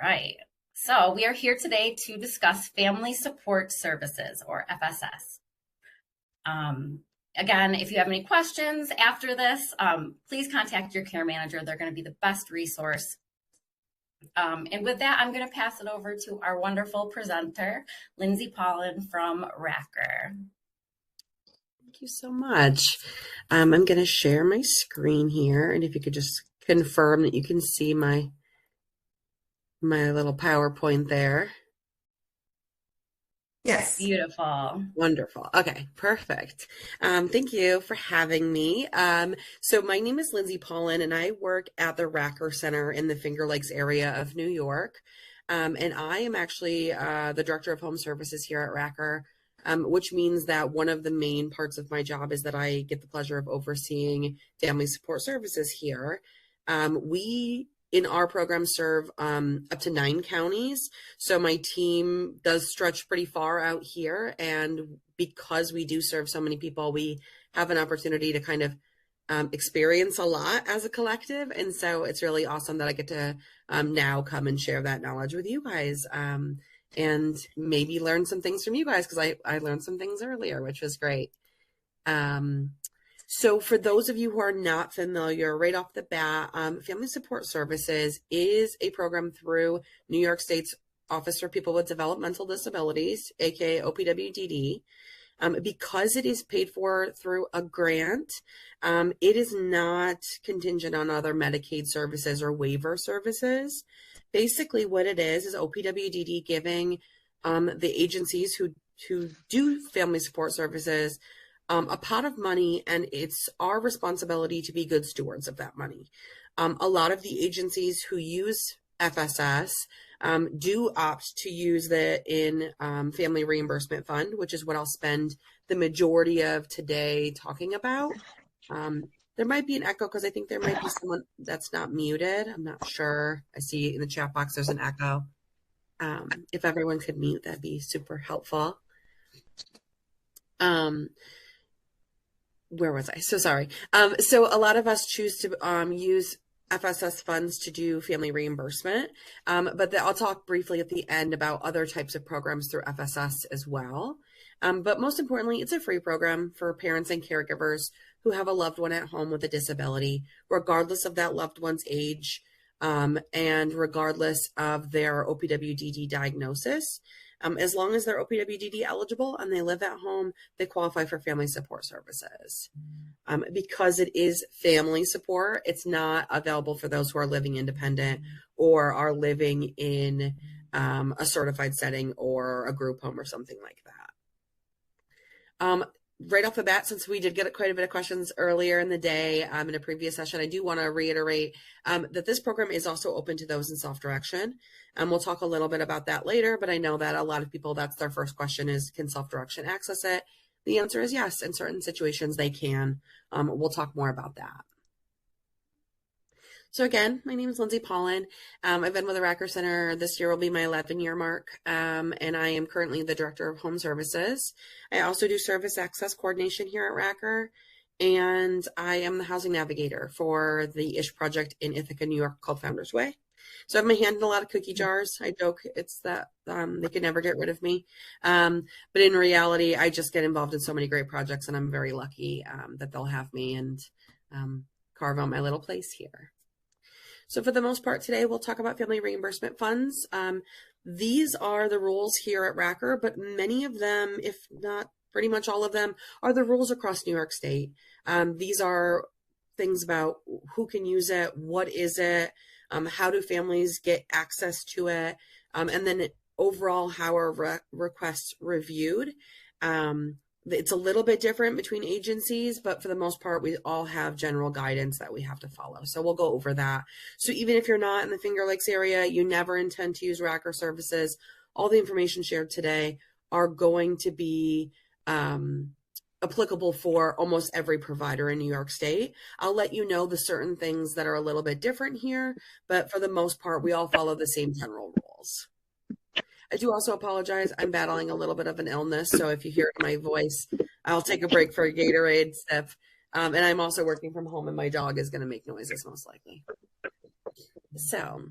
right. So we are here today to discuss Family Support Services, or FSS. Um, Again, if you have any questions after this, please contact your care manager. They're going to be the best resource. And with that, I'm going to pass it over to our wonderful presenter, Lindsay Paulin from Racker. Thank you so much. I'm going to share my screen here, and if you could just confirm that you can see my little PowerPoint there. Yes. Beautiful. Wonderful. Okay, perfect. Thank you for having me. So my name is Lindsay Paulin, and I work at the Racker Center in the Finger Lakes area of New York. And I am actually the Director of Home Services here at Racker, which means that one of the main parts of my job is that I get the pleasure of overseeing family support services here. We in our program serve up to 9 counties. So my team does stretch pretty far out here. And because we do serve so many people, we have an opportunity to kind of experience a lot as a collective. And so it's really awesome that I get to now come and share that knowledge with you guys and maybe learn some things from you guys, because I learned some things earlier, which was great. So for those of you who are not familiar, right off the bat, Family Support Services is a program through New York State's Office for People with Developmental Disabilities, aka OPWDD. Because it is paid for through a grant, it is not contingent on other Medicaid services or waiver services. Basically what it is OPWDD giving the agencies who do family support services a pot of money, and it's our responsibility to be good stewards of that money. A lot of the agencies who use FSS do opt to use the Family Reimbursement Fund, which is what I'll spend the majority of today talking about. There might be an echo because I think there might be someone that's not muted. I'm not sure. I see in the chat box there's an echo. If everyone could mute, that'd be super helpful. Where was I? So sorry. So a lot of us choose to use FSS funds to do family reimbursement, but I'll talk briefly at the end about other types of programs through FSS as well. But most importantly, it's a free program for parents and caregivers who have a loved one at home with a disability, regardless of that loved one's age and regardless of their OPWDD diagnosis. As long as they're OPWDD eligible and they live at home, they qualify for family support services. Because it is family support, it's not available for those who are living independent or are living in a certified setting or a group home or something like that. Right off the bat, since we did get quite a bit of questions earlier in the day in a previous session, I do want to reiterate that this program is also open to those in self-direction. We'll talk a little bit about that later, but I know that a lot of people, that's their first question is, can self-direction access it? The answer is yes. In certain situations, they can. We'll talk more about that. So again, my name is Lindsay Paulin. I've been with the Racker Center. This year will be my 11-year mark, and I am currently the Director of Home Services. I also do service access coordination here at Racker, and I am the housing navigator for the ISH project in Ithaca, New York, called Founders Way. So I have my hand in a lot of cookie jars. I joke it's that they can never get rid of me. But in reality, I just get involved in so many great projects, and I'm very lucky that they'll have me and carve out my little place here. So for the most part today, we'll talk about family reimbursement funds. These are the rules here at Racker, but many of them, if not pretty much all of them, are the rules across New York State. These are things about who can use it, what is it, how do families get access to it, and then overall how are requests reviewed. It's a little bit different between agencies, but for the most part, we all have general guidance that we have to follow. So we'll go over that. So even if you're not in the Finger Lakes area, you never intend to use Racker services, all the information shared today are going to be applicable for almost every provider in New York State. I'll let you know the certain things that are a little bit different here, but for the most part, we all follow the same general rules. I do also apologize. I'm battling a little bit of an illness, so if you hear my voice, I'll take a break for a Gatorade sip. And I'm also working from home, and my dog is going to make noises most likely. So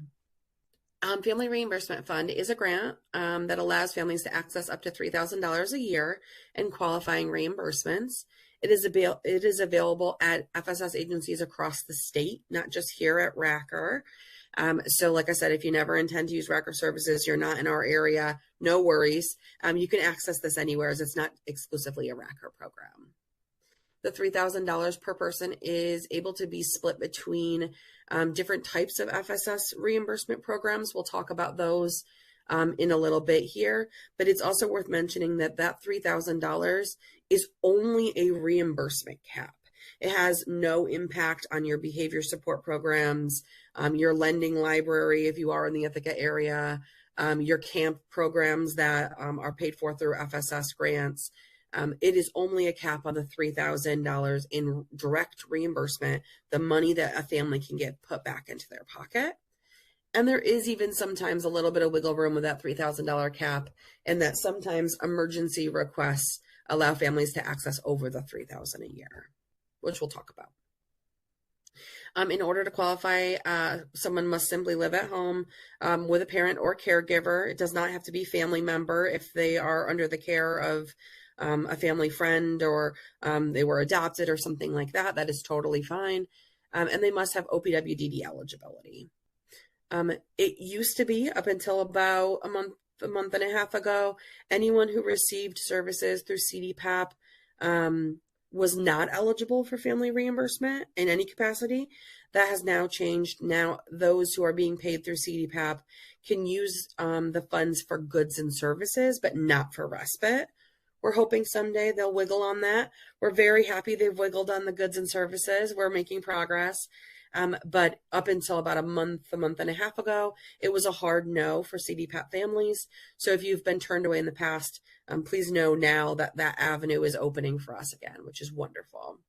Family Reimbursement Fund is a grant that allows families to access up to $3,000 a year in qualifying reimbursements. It is available at FSS agencies across the state, not just here at Racker. So like I said, if you never intend to use Racker services, you're not in our area, no worries. You can access this anywhere as it's not exclusively a Racker program. The $3,000 per person is able to be split between different types of FSS reimbursement programs. We'll talk about those in a little bit here, but it's also worth mentioning that that $3,000 is only a reimbursement cap. It has no impact on your behavior support programs, your lending library if you are in the Ithaca area, your camp programs that are paid for through FSS grants. It is only a cap on the $3,000 in direct reimbursement, the money that a family can get put back into their pocket. And there is even sometimes a little bit of wiggle room with that $3,000 cap, and that sometimes emergency requests allow families to access over the $3,000 a year, which we'll talk about. In order to qualify, someone must simply live at home with a parent or caregiver. It does not have to be family member if they are under the care of a family friend, or they were adopted or something like that. That is totally fine. And they must have OPWDD eligibility. It used to be, up until about a month and a half ago, anyone who received services through CDPAP was not eligible for family reimbursement in any capacity. That has now changed. Now those who are being paid through CDPAP can use the funds for goods and services, but not for respite. We're hoping someday they'll wiggle on that. We're very happy they've wiggled on the goods and services. We're making progress. But up until about a month and a half ago, it was a hard no for CDPAP families. So if you've been turned away in the past, please know now that that avenue is opening for us again, which is wonderful.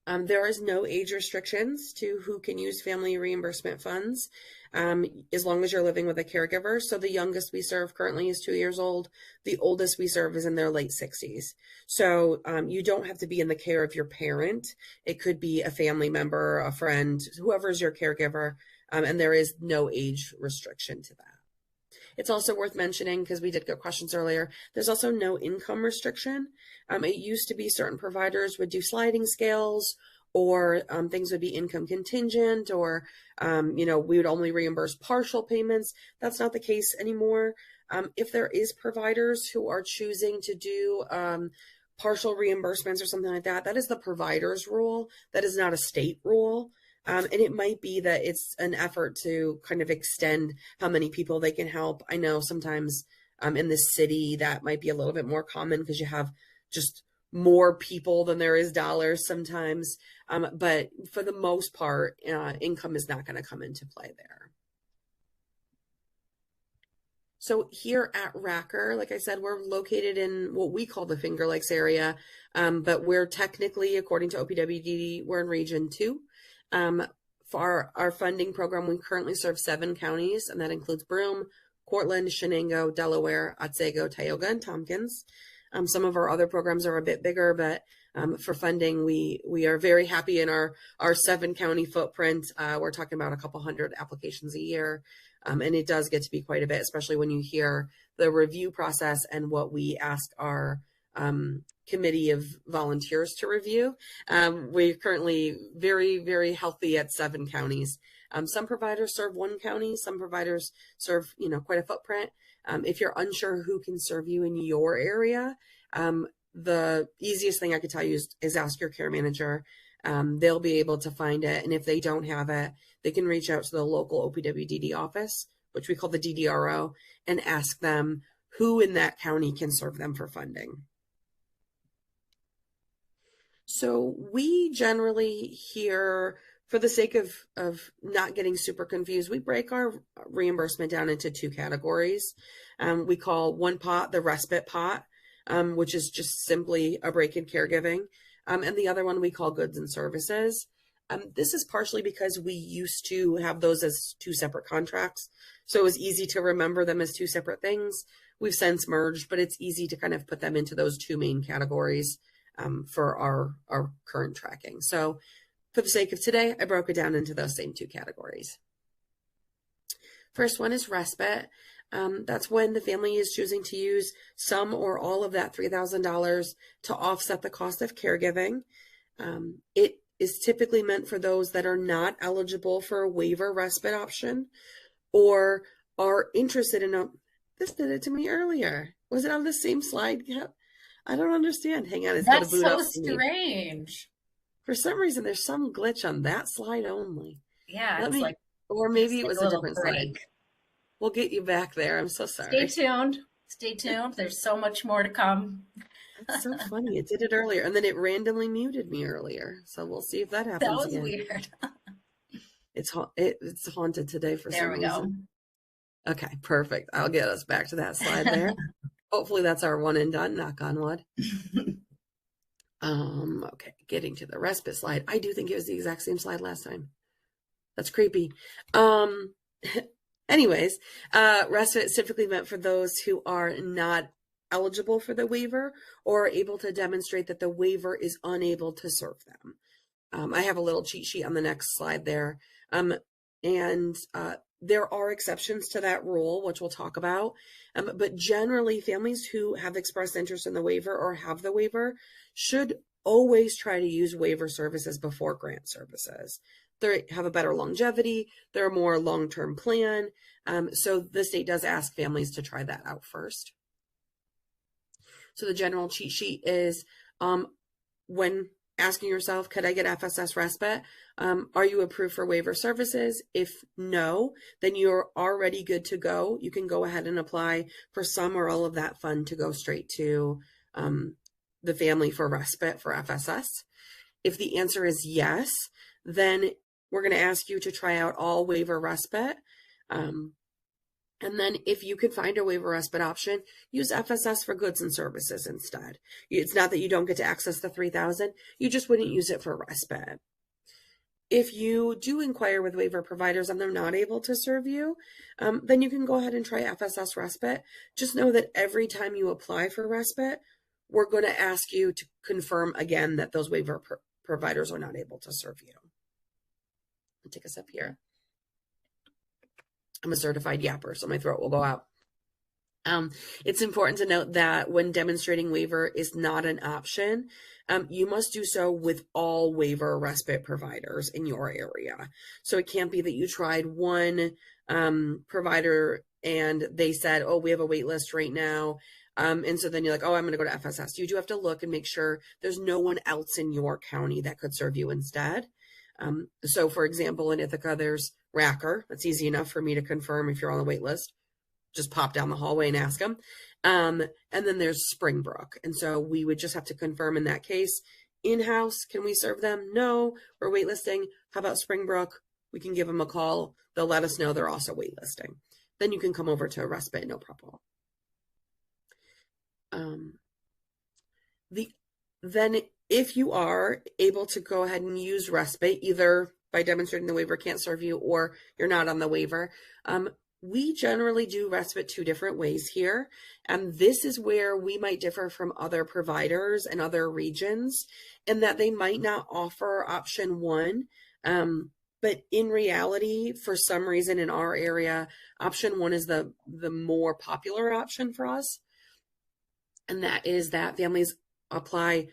There is no age restrictions to who can use family reimbursement funds, as long as you're living with a caregiver. So the youngest we serve currently is 2 years old. The oldest we serve is in their late 60s. So you don't have to be in the care of your parent. It could be a family member, a friend, whoever is your caregiver, and there is no age restriction to that. It's also worth mentioning, because we did get questions earlier, there's also no income restriction. It used to be certain providers would do sliding scales, or things would be income contingent, or, we would only reimburse partial payments. That's not the case anymore. If there is providers who are choosing to do partial reimbursements or something like that, that is the provider's rule. That is not a state rule. And it might be that it's an effort to kind of extend how many people they can help. I know sometimes in this city that might be a little bit more common because you have just more people than there is dollars sometimes. But for the most part, income is not going to come into play there. So here at Racker, like I said, we're located in what we call the Finger Lakes area, but we're technically, according to OPWDD, we're in Region 2. For our funding program, we currently serve 7 counties, and that includes Broome, Cortland, Shenango, Delaware, Otsego, Tioga, and Tompkins. Some of our other programs are a bit bigger, but for funding, we are very happy in our 7-county footprint. We're talking about a couple hundred applications a year, and it does get to be quite a bit, especially when you hear the review process and what we ask our committee of volunteers to review. We're currently very, very healthy at 7 counties. Some providers serve 1 county. Some providers serve, quite a footprint. If you're unsure who can serve you in your area, the easiest thing I could tell you is ask your care manager. They'll be able to find it. And if they don't have it, they can reach out to the local OPWDD office, which we call the DDRO, and ask them who in that county can serve them for funding. So we generally here, for the sake of not getting super confused, we break our reimbursement down into 2 categories. We call one pot the respite pot, which is just simply a break in caregiving. And the other one we call goods and services. This is partially because we used to have those as 2 separate contracts. So it was easy to remember them as 2 separate things. We've since merged, but it's easy to kind of put them into those 2 main categories for our current tracking. So for the sake of today, I broke it down into those same 2 categories. First one is respite. That's when the family is choosing to use some or all of that $3,000 to offset the cost of caregiving. It is typically meant for those that are not eligible for a waiver respite option or are interested in a. This did it to me earlier. Was it on the same slide? Yeah. I don't understand. Hang on, it's got to That's boot up so for me. strange. For some reason, there's some glitch on that slide only. Yeah, Let it's me, like or just maybe it like was a a little different slide. break. We'll get you back there. I'm so Stay sorry. tuned. Stay tuned. There's so much more to come. That's so funny. It did it earlier, and then it randomly muted me earlier. So we'll see if that That happens was again. weird. It's haunted today for There some we go. reason. Okay, perfect. I'll get us back to that slide there. Hopefully that's our one and done, knock on wood. Okay, getting to the respite slide. I do think it was the exact same slide last time. That's creepy. Anyways, respite is typically meant for those who are not eligible for the waiver or are able to demonstrate that the waiver is unable to serve them. I have a little cheat sheet on the next slide there. And there are exceptions to that rule, which we'll talk about. But generally, families who have expressed interest in the waiver or have the waiver should always try to use waiver services before grant services. They have a better longevity. They're a more long-term plan. So the state does ask families to try that out first. So the general cheat sheet is when asking yourself, could I get FSS respite? Are you approved for waiver services? If no, then you're already good to go. You can go ahead and apply for some or all of that fund to go straight to the family for respite for FSS. If the answer is yes, then we're going to ask you to try out all waiver respite. And then if you can find a waiver respite option, use FSS for goods and services instead. It's not that you don't get to access the $3,000, you just wouldn't use it for respite. If you do inquire with waiver providers and they're not able to serve you, then you can go ahead and try FSS respite. Just know that every time you apply for respite, we're going to ask you to confirm again that those waiver providers are not able to serve you. I'll take a sip here. I'm a certified yapper, so my throat will go out. It's important to note that when demonstrating waiver is not an option, you must do so with all waiver respite providers in your area. So it can't be that you tried one provider and they said, oh, we have a wait list right now. And so then you're like, oh, I'm going to go to FSS. You do have to look and make sure there's no one else in your county that could serve you instead. So for example, in Ithaca, there's Racker. That's easy enough for me to confirm if you're on the wait list. Just pop down the hallway and ask them. And then there's Springbrook. And so we would just have to confirm in that case, in-house, can we serve them? No, we're waitlisting. How about Springbrook? We can give them a call. They'll let us know they're also waitlisting. Then you can come over to a respite, no problem. Then if you are able to go ahead and use respite, either by demonstrating the waiver can't serve you or you're not on the waiver, we generally do respite two different ways here. And this is where we might differ from other providers and other regions in that they might not offer option one. But in reality, for some reason in our area, option one is the more popular option for us. And that is that families apply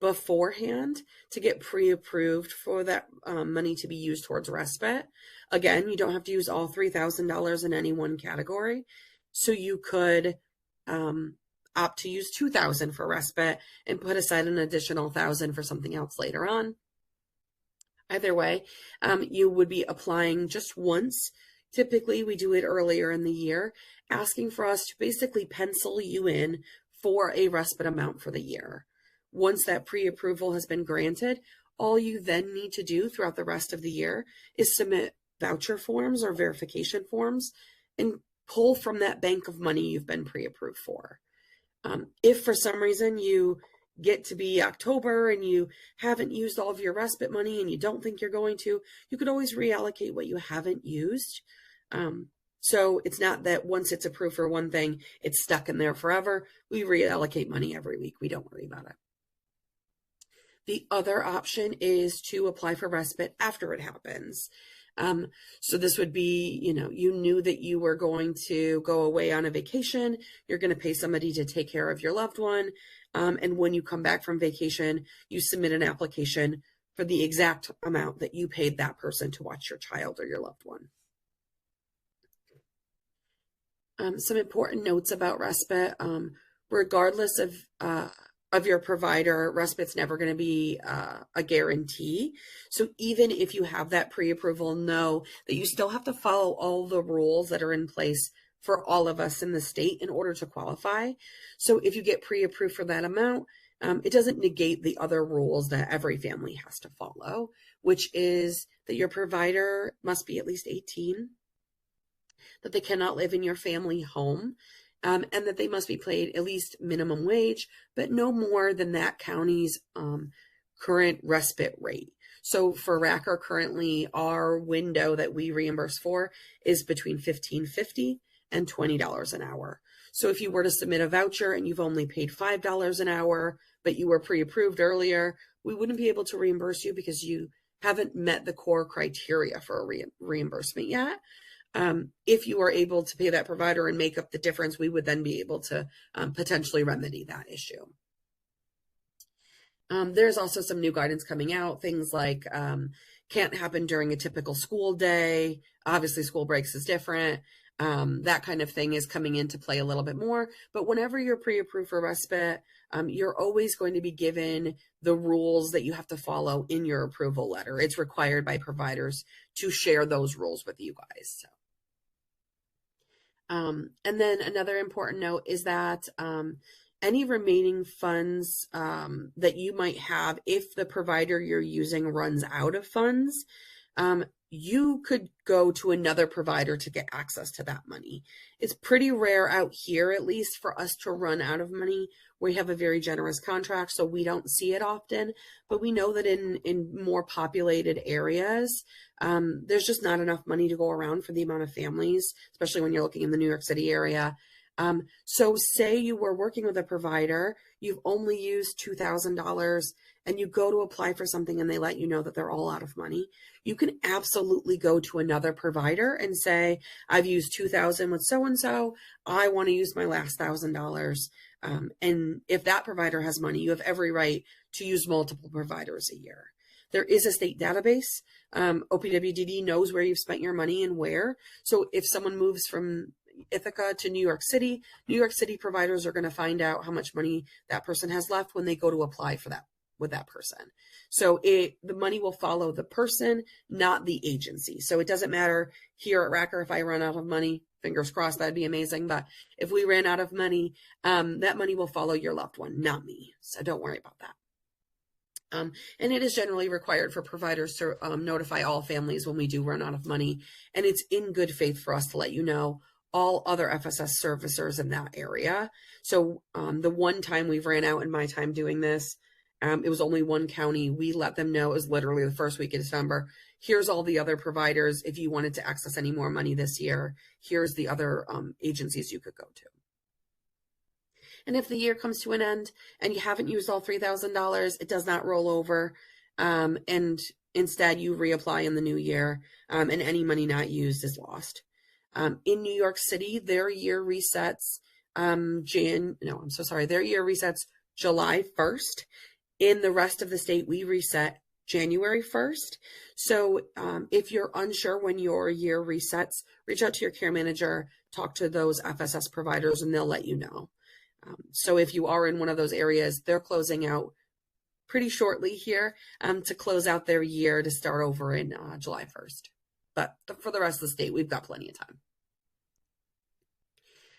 beforehand to get pre-approved for that money to be used towards respite. Again, you don't have to use all $3,000 in any one category. So you could opt to use $2,000 for respite and put aside an additional $1,000 for something else later on. Either way, you would be applying just once. Typically, we do it earlier in the year, asking for us to basically pencil you in for a respite amount for the year. Once that pre-approval has been granted, all you then need to do throughout the rest of the year is submit voucher forms or verification forms and pull from that bank of money you've been pre-approved for. If for some reason you get to be October and you haven't used all of your respite money and you don't think you're going to, you could always reallocate what you haven't used. So it's not that once it's approved for one thing, it's stuck in there forever. We reallocate money every week. We don't worry about it. The other option is to apply for respite after it happens. So this would be, you knew that you were going to go away on a vacation. You're going to pay somebody to take care of your loved one. And when you come back from vacation, you submit an application for the exact amount that you paid that person to watch your child or your loved one. Some important notes about respite. Regardless of your provider, respite's never going to be a guarantee. So even if you have that pre-approval, know that you still have to follow all the rules that are in place for all of us in the state in order to qualify. So if you get pre-approved for that amount, it doesn't negate the other rules that every family has to follow, which is that your provider must be at least 18, that they cannot live in your family home, and that they must be paid at least minimum wage, but no more than that county's current respite rate. So for Racker, currently our window that we reimburse for is between $15.50 and $20 an hour. So if you were to submit a voucher and you've only paid $5 an hour, but you were pre-approved earlier, we wouldn't be able to reimburse you because you haven't met the core criteria for a reimbursement yet. If you are able to pay that provider and make up the difference, we would then be able to potentially remedy that issue. There's also some new guidance coming out, things like can't happen during a typical school day. Obviously, school breaks is different. That kind of thing is coming into play a little bit more. But whenever you're pre-approved for respite, you're always going to be given the rules that you have to follow in your approval letter. It's required by providers to share those rules with you guys. So. And then another important note is that any remaining funds that you might have, if the provider you're using runs out of funds, you could go to another provider to get access to that money. It's pretty rare out here, at least, for us to run out of money. We have a very generous contract, so we don't see it often, but we know that in more populated areas, there's just not enough money to go around for the amount of families, especially when you're looking in the New York City area. So say you were working with a provider, you've only used $2,000 and you go to apply for something and they let you know that they're all out of money. You can absolutely go to another provider and say, I've used $2,000 with so-and-so. I want to use my last $1,000. And if that provider has money, you have every right to use multiple providers a year. There is a state database. OPWDD knows where you've spent your money and where. So if someone moves from Ithaca to New York City providers are going to find out how much money that person has left when they go to apply for that with that person. So the money will follow the person, not the agency. So it doesn't matter here at Racker if I run out of money, fingers crossed, that'd be amazing. But if we ran out of money, that money will follow your loved one, not me. So don't worry about that. And it is generally required for providers to notify all families when we do run out of money. And it's in good faith for us to let you know all other FSS servicers in that area. So the one time we've ran out in my time doing this, it was only one county. We let them know, it was literally the first week of December. Here's all the other providers. If you wanted to access any more money this year, here's the other agencies you could go to. And if the year comes to an end and you haven't used all $3,000, it does not roll over. And instead you reapply in the new year, and any money not used is lost. In New York City, their year resets their year resets July 1st. In the rest of the state, we reset January 1st. So if you're unsure when your year resets, reach out to your care manager, talk to those FSS providers, and they'll let you know. So if you are in one of those areas, they're closing out pretty shortly here to close out their year to start over in July 1st. But for the rest of the state, we've got plenty of time.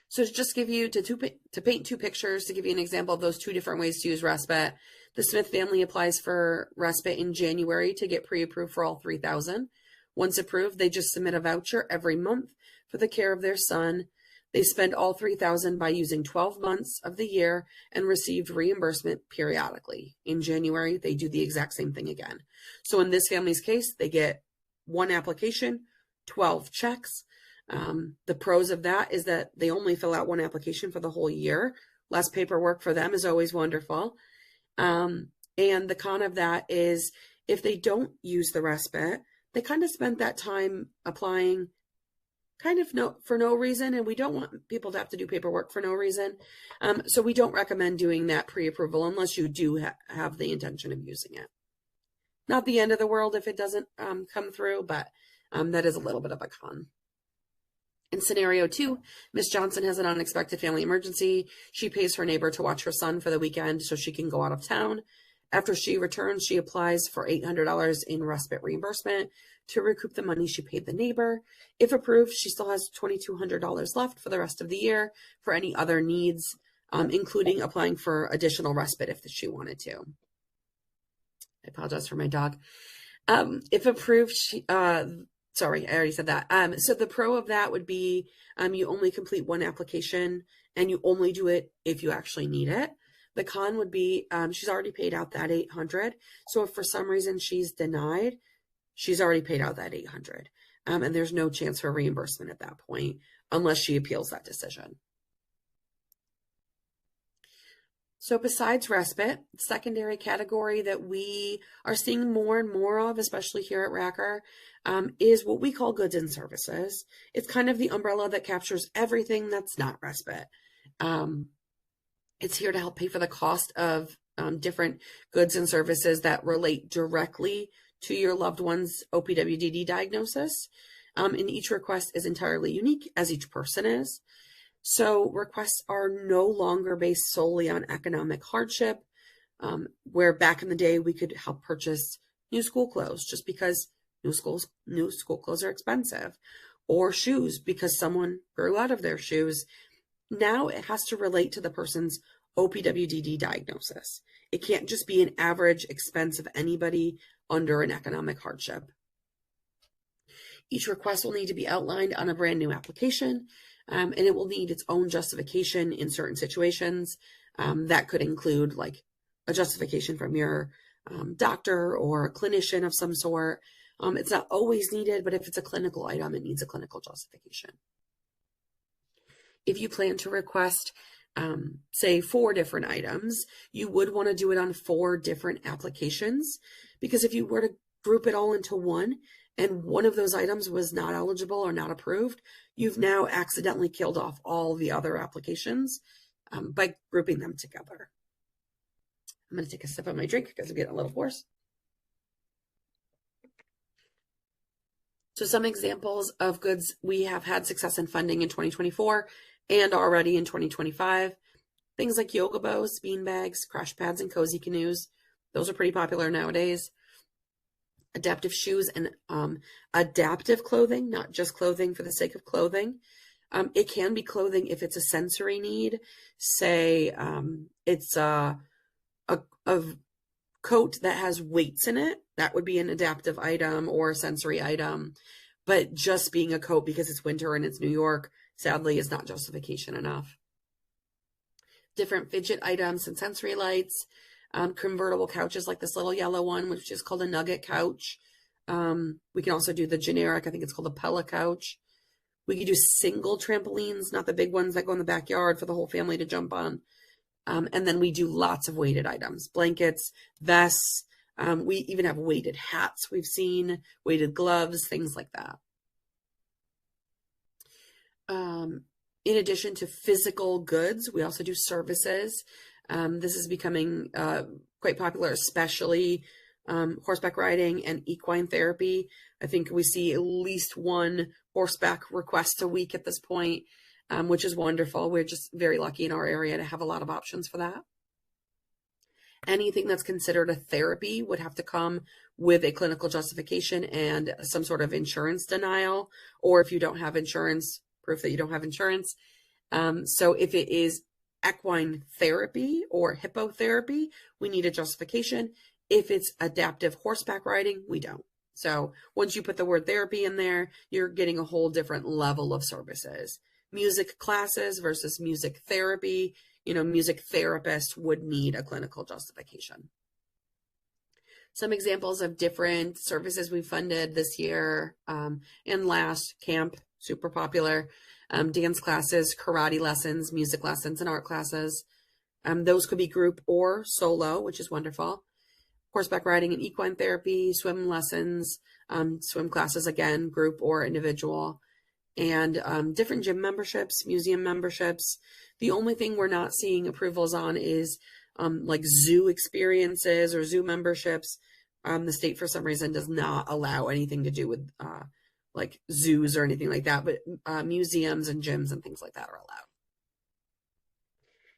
So to just give you, to paint two pictures, to give you an example of those two different ways to use respite, the Smith family applies for respite in January to get pre-approved for all $3,000. Once approved, they just submit a voucher every month for the care of their son. They spend all $3,000 by using 12 months of the year and received reimbursement periodically. In January, they do the exact same thing again. So in this family's case, they get one application, 12 checks. The pros of that is that they only fill out one application for the whole year. Less paperwork for them is always wonderful. And the con of that is if they don't use the respite, they kind of spent that time applying kind of for no reason, and we don't want people to have to do paperwork for no reason. So we don't recommend doing that pre-approval unless you do have the intention of using it. Not the end of the world if it doesn't come through, but that is a little bit of a con. In scenario 2, Miss Johnson has an unexpected family emergency. She pays her neighbor to watch her son for the weekend so she can go out of town. After she returns, she applies for $800 in respite reimbursement to recoup the money she paid the neighbor. If approved, she still has $2,200 left for the rest of the year for any other needs, including applying for additional respite if she wanted to. I apologize for my dog. If approved, sorry, I already said that. So the pro of that would be you only complete one application and you only do it if you actually need it. The con would be she's already paid out that $800. So if for some reason she's denied, she's already paid out that $800. And there's no chance for reimbursement at that point unless she appeals that decision. So besides respite, secondary category that we are seeing more and more of, especially here at Racker, is what we call goods and services. It's kind of the umbrella that captures everything that's not respite. It's here to help pay for the cost of different goods and services that relate directly to your loved one's OPWDD diagnosis. And each request is entirely unique, as each person is. So requests are no longer based solely on economic hardship, where back in the day we could help purchase new school clothes just because new school clothes are expensive, or shoes because someone grew out of their shoes. Now it has to relate to the person's OPWDD diagnosis. It can't just be an average expense of anybody under an economic hardship. Each request will need to be outlined on a brand new application. And it will need its own justification in certain situations. That could include like a justification from your doctor or a clinician of some sort. It's not always needed, but if it's a clinical item, it needs a clinical justification. If you plan to request, say, 4 different items, you would want to do it on 4 different applications, because if you were to group it all into one, and one of those items was not eligible or not approved, you've now accidentally killed off all the other applications by grouping them together. I'm going to take a sip of my drink because I'm getting a little hoarse. So some examples of goods we have had success in funding in 2024 and already in 2025. Things like yoga bows, bean bags, crash pads, and cozy canoes. Those are pretty popular nowadays. Adaptive shoes and adaptive clothing, not just clothing for the sake of clothing. It can be clothing if it's a sensory need. Say it's a coat that has weights in it. That would be an adaptive item or a sensory item. But just being a coat because it's winter and it's New York, sadly, is not justification enough. Different fidget items and sensory lights. Convertible couches like this little yellow one, which is called a nugget couch. We can also do the generic, I think it's called a Pella couch. We could do single trampolines, not the big ones that go in the backyard for the whole family to jump on. And then we do lots of weighted items, blankets, vests. We even have weighted hats we've seen, weighted gloves, things like that. In addition to physical goods, we also do services. This is becoming quite popular, especially horseback riding and equine therapy. I think we see at least 1 horseback request a week at this point, which is wonderful. We're just very lucky in our area to have a lot of options for that. Anything that's considered a therapy would have to come with a clinical justification and some sort of insurance denial, or if you don't have insurance, proof that you don't have insurance. So if it is equine therapy or hippotherapy, we need a justification. If it's adaptive horseback riding, we don't. So once you put the word therapy in there, you're getting a whole different level of services. Music classes versus music therapy, music therapists would need a clinical justification. Some examples of different services we funded this year and last: camp, super popular, dance classes, karate lessons, music lessons, and art classes. Those could be group or solo, which is wonderful. horseback riding and equine therapy, swim lessons, swim classes, again, group or individual, and different gym memberships, museum memberships. The only thing we're not seeing approvals on is like zoo experiences or zoo memberships. The state, for some reason, does not allow anything to do with like zoos or anything like that, but museums and gyms and things like that are allowed.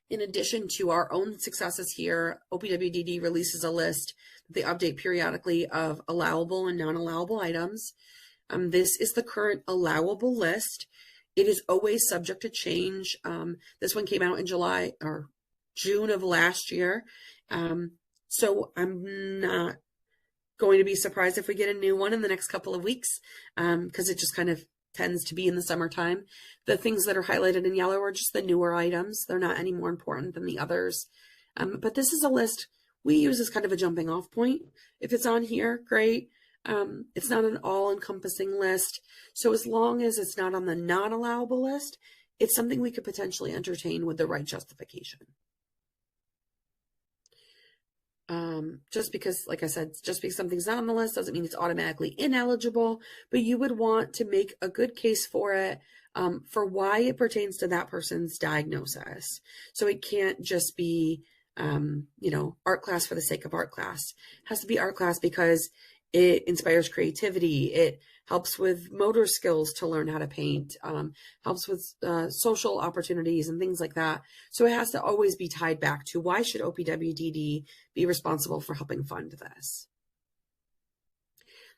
In addition to our own successes here, OPWDD releases a list that they update periodically of allowable and non-allowable items. This is the current allowable list. It is always subject to change. This one came out in July or June of last year. So I'm not going to be surprised if we get a new one in the next couple of weeks, because it just kind of tends to be in the summertime. The things that are highlighted in yellow are just the newer items. They're not any more important than the others. But this is a list we use as kind of a jumping off point. If it's on here, great. It's not an all-encompassing list. So as long as it's not on the non-allowable list, it's something we could potentially entertain with the right justification. Just because, like I said, just because something's not on the list doesn't mean it's automatically ineligible, but you would want to make a good case for it, for why it pertains to that person's diagnosis. So it can't just be, art class for the sake of art class. It has to be art class because it inspires creativity. It helps with motor skills to learn how to paint, helps with social opportunities and things like that. So it has to always be tied back to why should OPWDD be responsible for helping fund this?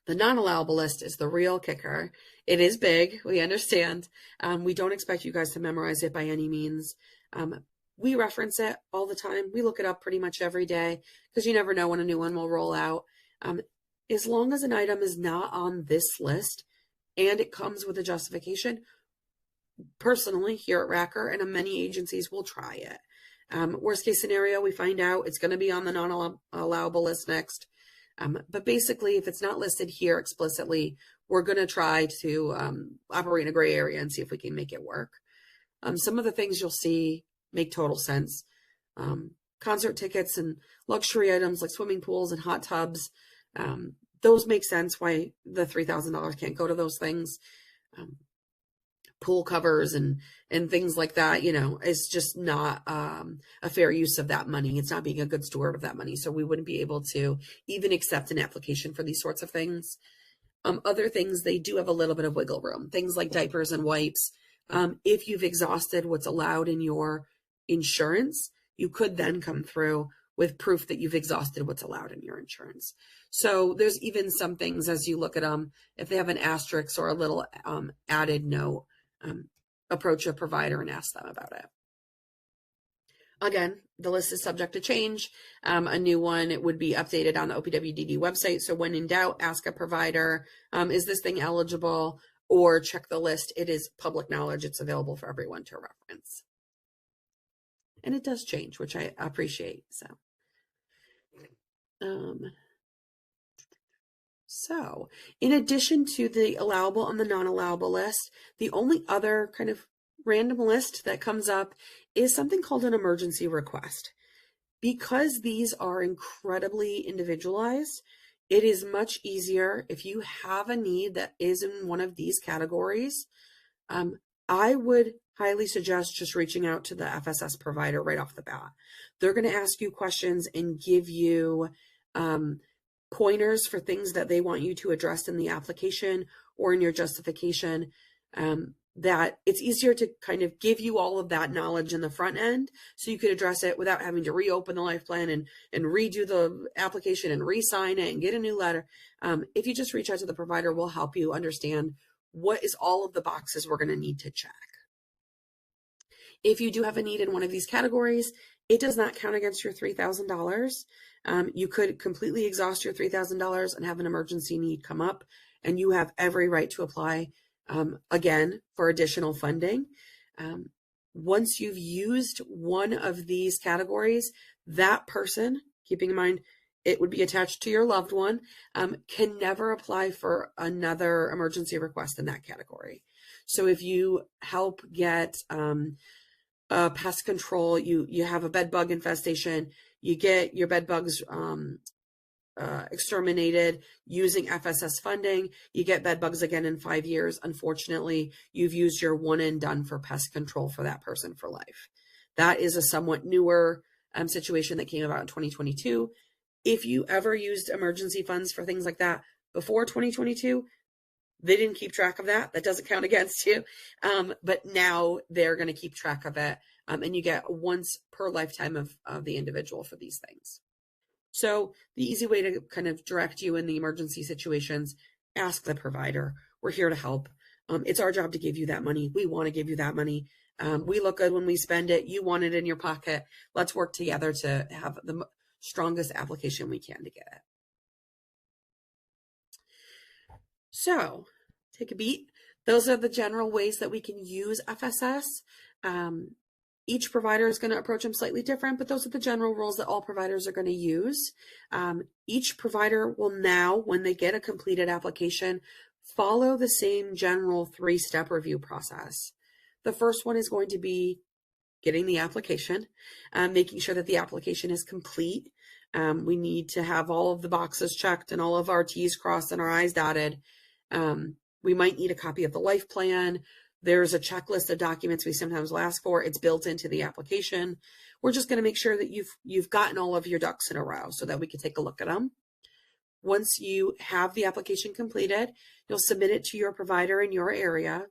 The non-allowable list is the real kicker. It is big, we understand. We don't expect you guys to memorize it by any means. We reference it all the time. We look it up pretty much every day because you never know when a new one will roll out. As long as an item is not on this list and it comes with a justification, personally here at Racker and many agencies will try it. Worst case scenario, we find out it's going to be on the non-allowable list next. But basically, if it's not listed here explicitly, we're going to try to operate in a gray area and see if we can make it work. Some of the things you'll see make total sense. Concert tickets and luxury items like swimming pools and hot tubs, those make sense why the $3,000 can't go to those things. Pool covers and things like that, it's just not a fair use of that money. It's not being a good steward of that money. So we wouldn't be able to even accept an application for these sorts of things. Other things, they do have a little bit of wiggle room. Things like diapers and wipes. If you've exhausted what's allowed in your insurance, you could then come through with proof that you've exhausted what's allowed in your insurance. So there's even some things as you look at them, if they have an asterisk or a little added note, approach a provider and ask them about it. Again, the list is subject to change. A new one, it would be updated on the OPWDD website. So when in doubt, ask a provider, is this thing eligible? Or check the list. It is public knowledge. It's available for everyone to reference. And it does change, which I appreciate. So in addition to the allowable and the non-allowable list, the only other kind of random list that comes up is something called an emergency request. Because these are incredibly individualized, it is much easier if you have a need that is in one of these categories. I would highly suggest just reaching out to the FSS provider right off the bat. They're going to ask you questions and give you pointers for things that they want you to address in the application or in your justification, that it's easier to kind of give you all of that knowledge in the front end so you could address it without having to reopen the life plan and redo the application and re-sign it and get a new letter. If you just reach out to the provider, we'll help you understand what is all of the boxes we're going to need to check. If you do have a need in one of these categories, it does not count against your $3,000. You could completely exhaust your $3,000 and have an emergency need come up, and you have every right to apply again for additional funding. Once you've used one of these categories, that person, keeping in mind it would be attached to your loved one, can never apply for another emergency request in that category. So if you help get pest control, you have a bed bug infestation, you get your bed bugs exterminated using FSS funding, you get bed bugs again in 5 years. Unfortunately, you've used your one and done for pest control for that person for life. That is a somewhat newer situation that came about in 2022. If you ever used emergency funds for things like that before 2022, they didn't keep track of that. That doesn't count against you. But now they're going to keep track of it. And you get once per lifetime of the individual for these things. So the easy way to kind of direct you in the emergency situations, ask the provider. We're here to help. It's our job to give you that money. We want to give you that money. We look good when we spend it. You want it in your pocket. Let's work together to have the strongest application we can to get it. So take a beat. Those are the general ways that we can use FSS. Each provider is going to approach them slightly different, but those are the general rules that all providers are going to use. Each provider will now, when they get a completed application, follow the same general 3-step review process. The first one is going to be getting the application, making sure that the application is complete. We need to have all of the boxes checked and all of our T's crossed and our I's dotted. We might need a copy of the life plan. There's a checklist of documents we sometimes will ask for. It's built into the application. We're just going to make sure that you've gotten all of your ducks in a row so that we can take a look at them. Once you have the application completed, you'll submit it to your provider in your area.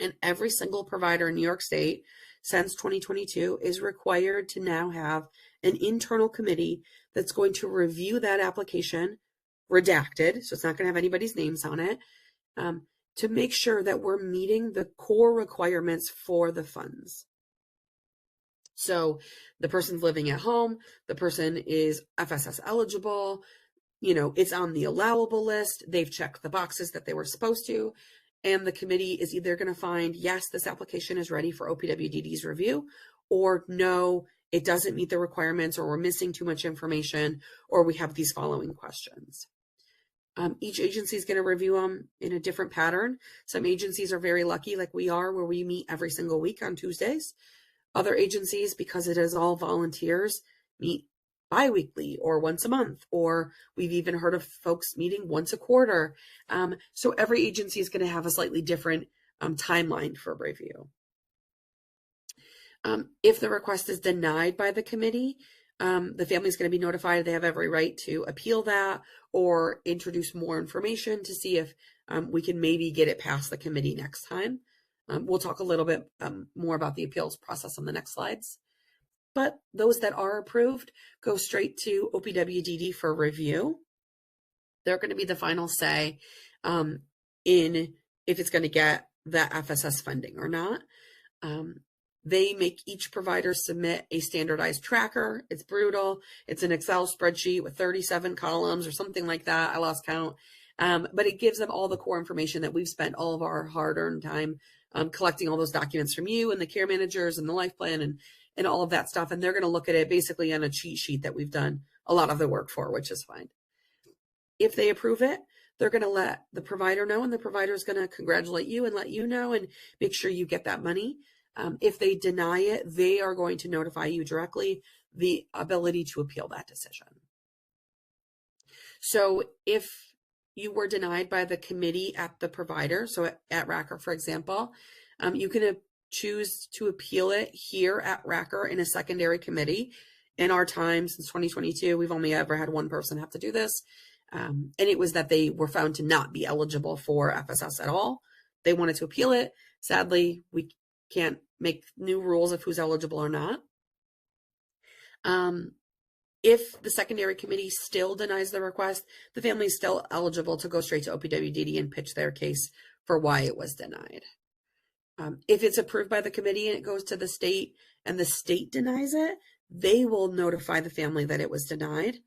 And every single provider in New York State since 2022 is required to now have an internal committee that's going to review that application, redacted, so it's not going to have anybody's names on it, to make sure that we're meeting the core requirements for the funds. So the person's living at home, the person is FSS eligible, it's on the allowable list, they've checked the boxes that they were supposed to, and the committee is either going to find, yes, this application is ready for OPWDD's review, or no, it doesn't meet the requirements, or we're missing too much information, or we have these following questions. Each agency is going to review them in a different pattern. Some agencies are very lucky, like we are, where we meet every single week on Tuesdays. Other agencies, because it is all volunteers, meet bi-weekly or once a month, or we've even heard of folks meeting once a quarter. So every agency is going to have a slightly different timeline for review. If the request is denied by the committee, the family is going to be notified. They have every right to appeal that or introduce more information to see if we can maybe get it past the committee next time. We'll talk a little bit more about the appeals process on the next slides. But those that are approved go straight to OPWDD for review. They're going to be the final say in if it's going to get that FSS funding or not. They make each provider submit a standardized tracker. It's brutal. It's an Excel spreadsheet with 37 columns or something like that. I lost count. But it gives them all the core information that we've spent all of our hard-earned time collecting all those documents from you and the care managers and the life plan and all of that stuff. And they're going to look at it basically on a cheat sheet that we've done a lot of the work for, which is fine. If they approve it, they're going to let the provider know, and the provider is going to congratulate you and let you know and make sure you get that money. If they deny it, they are going to notify you directly the ability to appeal that decision. So if you were denied by the committee at the provider, so at RACR, for example, you can choose to appeal it here at RACR in a secondary committee. In our time, since 2022, we've only ever had one person have to do this. And it was that they were found to not be eligible for FSS at all. They wanted to appeal it. Sadly, we can't make new rules of who's eligible or not. If the secondary committee still denies the request, the family is still eligible to go straight to OPWDD and pitch their case for why it was denied. If it's approved by the committee and it goes to the state and the state denies it, they will notify the family that it was denied.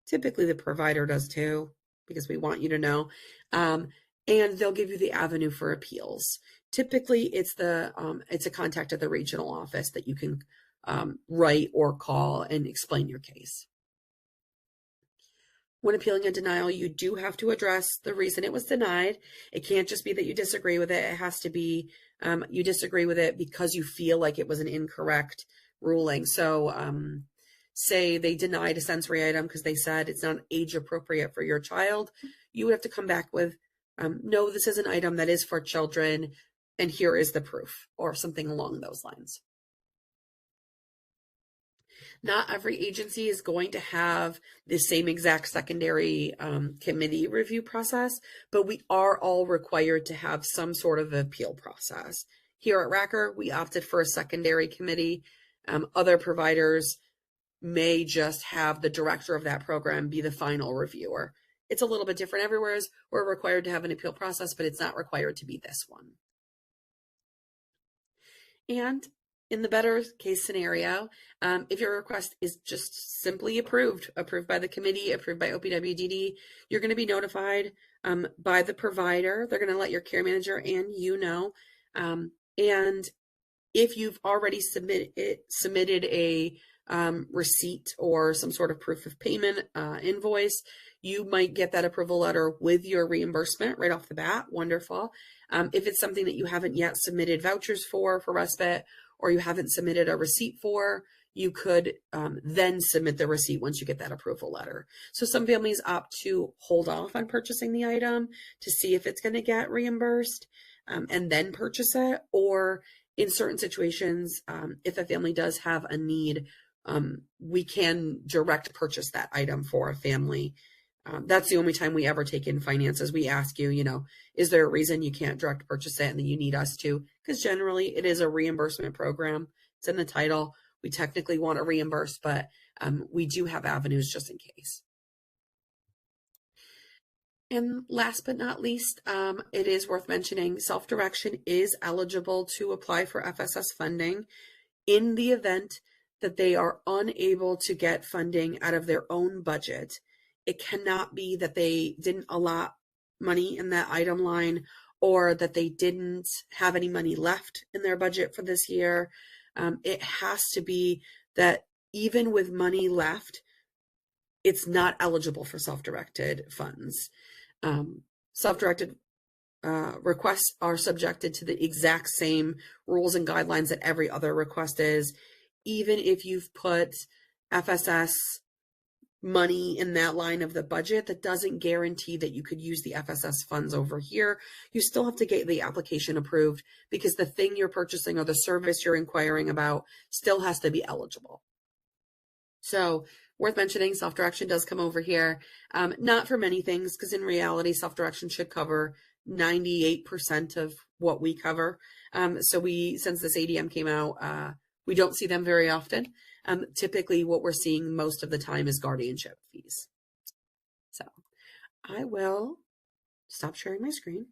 Typically the provider does too, because we want you to know. And they'll give you the avenue for appeals. Typically it's a contact at the regional office that you can write or call and explain your case. When appealing a denial, you do have to address the reason it was denied. It can't just be that you disagree with it. It has to be you disagree with it because you feel like it was an incorrect ruling. So say they denied a sensory item because they said it's not age appropriate for your child, you would have to come back with, no, this is an item that is for children, and here is the proof, or something along those lines. Not every agency is going to have the same exact secondary committee review process, but we are all required to have some sort of appeal process. Here at Racker, we opted for a secondary committee. Other providers may just have the director of that program be the final reviewer. It's a little bit different everywhere. We're required to have an appeal process, but it's not required to be this one. And in the better case scenario, if your request is just simply approved by the committee, approved by OPWDD, you're going to be notified by the provider. They're going to let your care manager and you know. And if you've already submitted a receipt or some sort of proof of payment invoice, you might get that approval letter with your reimbursement right off the bat. Wonderful. If it's something that you haven't yet submitted vouchers for respite, or you haven't submitted a receipt for, you could then submit the receipt once you get that approval letter. So some families opt to hold off on purchasing the item to see if it's going to get reimbursed and then purchase it. Or in certain situations, if a family does have a need, we can direct purchase that item for a family. That's the only time we ever take in finances. We ask you, is there a reason you can't direct purchase it and that you need us to? Because generally it is a reimbursement program. It's in the title. We technically want to reimburse, but we do have avenues just in case. And last but not least, it is worth mentioning, self-direction is eligible to apply for FSS funding in the event that they are unable to get funding out of their own budget. It cannot be that they didn't allot money in that item line, or that they didn't have any money left in their budget for this year. It has to be that even with money left, it's not eligible for self-directed funds. Self-directed requests are subjected to the exact same rules and guidelines that every other request is. Even if you've put FSS money in that line of the budget, that doesn't guarantee that you could use the FSS funds over here. You still have to get the application approved, because the thing you're purchasing or the service you're inquiring about still has to be eligible. So worth mentioning, self-direction does come over here. Not for many things, because in reality, self-direction should cover 98% of what we cover. So since this ADM came out, we don't see them very often. Typically what we're seeing most of the time is guardianship fees. So I will stop sharing my screen.